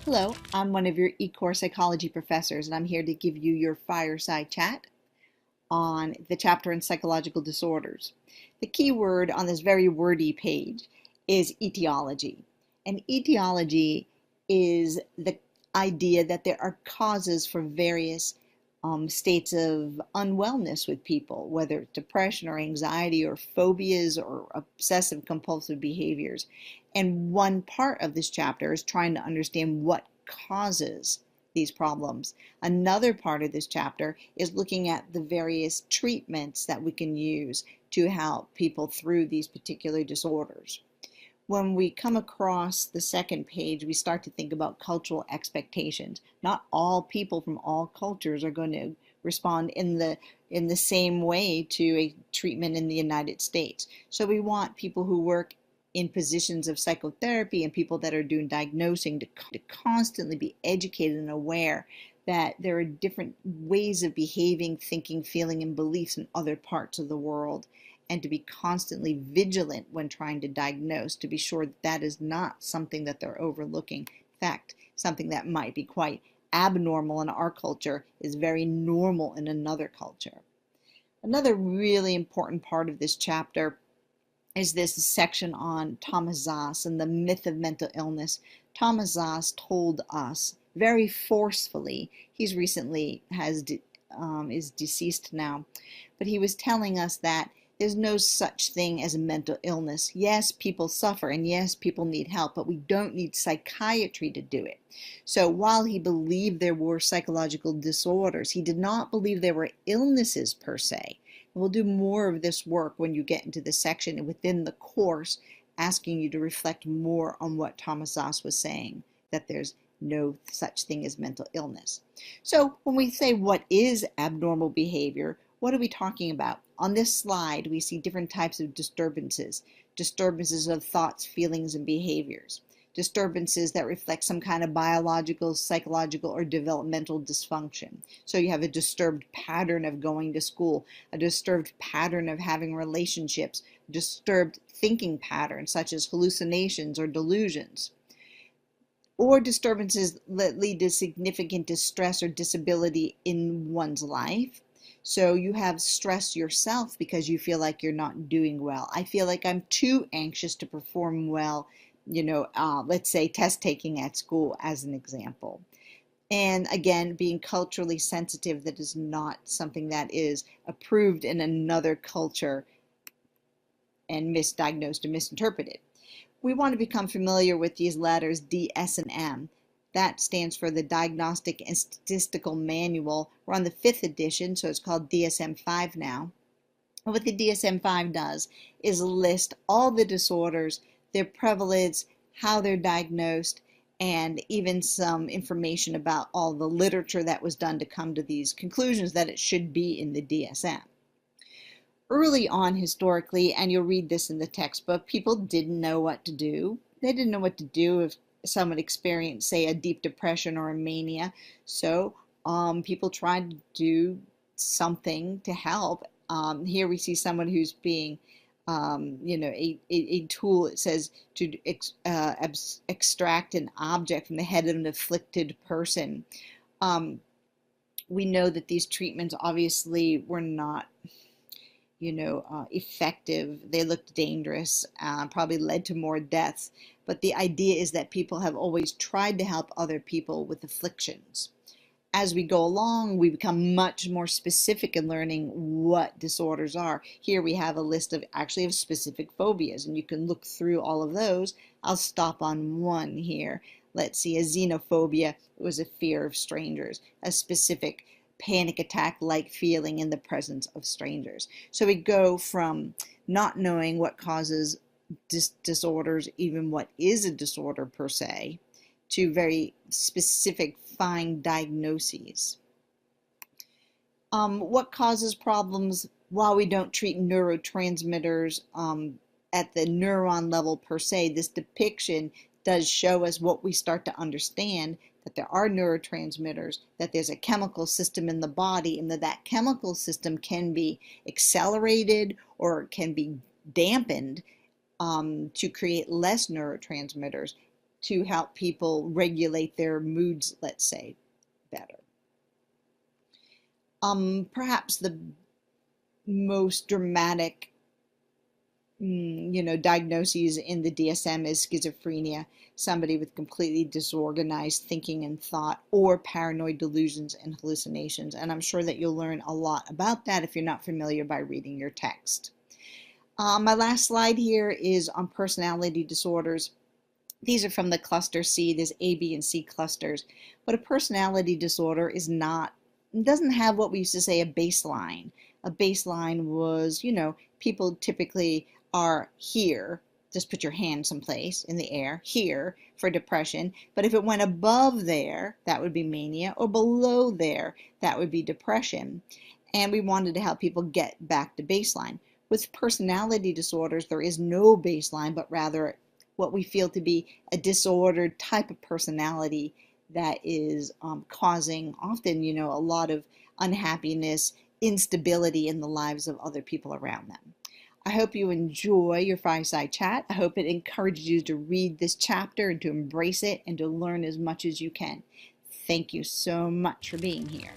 Hello, I'm one of your eCourse psychology professors, and I'm here to give you your fireside chat on the chapter in psychological disorders. The key word on this very wordy page is etiology. And etiology is the idea that there are causes for various states of unwellness with people, whether it's depression or anxiety or phobias or obsessive compulsive behaviors. And one part of this chapter is trying to understand what causes these problems. Another part of this chapter is looking at the various treatments that we can use to help people through these particular disorders. When we come across the second page, we start to think about cultural expectations. Not all people from all cultures are going to respond in the same way to a treatment in the United States. So we want people who work in positions of psychotherapy and people that are doing diagnosing to constantly be educated and aware that there are different ways of behaving, thinking, feeling, and beliefs in other parts of the world, and to be constantly vigilant when trying to diagnose to be sure that that is not something that they're overlooking. In fact, something that might be quite abnormal in our culture is very normal in another culture. Another really important part of this chapter is this section on Thomas Szasz and the myth of mental illness. Thomas Szasz told us very forcefully, he's recently is deceased now, but he was telling us that there's no such thing as a mental illness. Yes, people suffer, and yes, people need help, but we don't need psychiatry to do it. So while he believed there were psychological disorders, he did not believe there were illnesses per se. And we'll do more of this work when you get into the section within the course, asking you to reflect more on what Thomas Szasz was saying, that there's no such thing as mental illness. So when we say what is abnormal behavior, what are we talking about? On this slide, we see different types of disturbances. Disturbances of thoughts, feelings, and behaviors. Disturbances that reflect some kind of biological, psychological, or developmental dysfunction. So you have a disturbed pattern of going to school, a disturbed pattern of having relationships, disturbed thinking patterns such as hallucinations or delusions, or disturbances that lead to significant distress or disability in one's life. So you have stress yourself because you feel like you're not doing well. I feel like I'm too anxious to perform well, let's say test taking at school as an example. And again, being culturally sensitive, that is not something that is approved in another culture and misdiagnosed and misinterpreted. We want to become familiar with these letters D, S, and M. That stands for the Diagnostic and Statistical Manual. We're on the 5th edition, so it's called DSM-5 now. And what the DSM-5 does is list all the disorders, their prevalence, how they're diagnosed, and even some information about all the literature that was done to come to these conclusions that it should be in the DSM. Early on historically, and you'll read this in the textbook, people didn't know what to do. They didn't know what to do if someone experienced, say, a deep depression or a mania. So people tried to do something to help. Here we see someone who's being, a tool. It says to extract an object from the head of an afflicted person. We know that these treatments obviously were not effective. They looked dangerous, probably led to more deaths. But the idea is that people have always tried to help other people with afflictions. As we go along, we become much more specific in learning what disorders are. Here we have a list of specific phobias, and you can look through all of those. I'll stop on one here. Let's see, a xenophobia was a fear of strangers, a specific panic attack-like feeling in the presence of strangers. So we go from not knowing what causes disorders, even what is a disorder per se, to very specific fine diagnoses. What causes problems while we don't treat neurotransmitters at the neuron level per se? This depiction does show us what we start to understand, that there are neurotransmitters, that there's a chemical system in the body, and that chemical system can be accelerated or can be dampened to create less neurotransmitters to help people regulate their moods, let's say, better. Perhaps the most dramatic diagnoses in the DSM is schizophrenia, somebody with completely disorganized thinking and thought, or paranoid delusions and hallucinations. And I'm sure that you'll learn a lot about that if you're not familiar by reading your text. My last slide here is on personality disorders. These are from the cluster C. There's A, B, and C clusters. But a personality disorder doesn't have what we used to say a baseline. A baseline was, people typically are here, just put your hand someplace in the air, here for depression. But if it went above there, that would be mania, or below there, that would be depression. And we wanted to help people get back to baseline. With personality disorders, there is no baseline, but rather what we feel to be a disordered type of personality that is causing often, a lot of unhappiness, instability in the lives of other people around them. I hope you enjoy your fireside chat. I hope it encourages you to read this chapter and to embrace it and to learn as much as you can. Thank you so much for being here.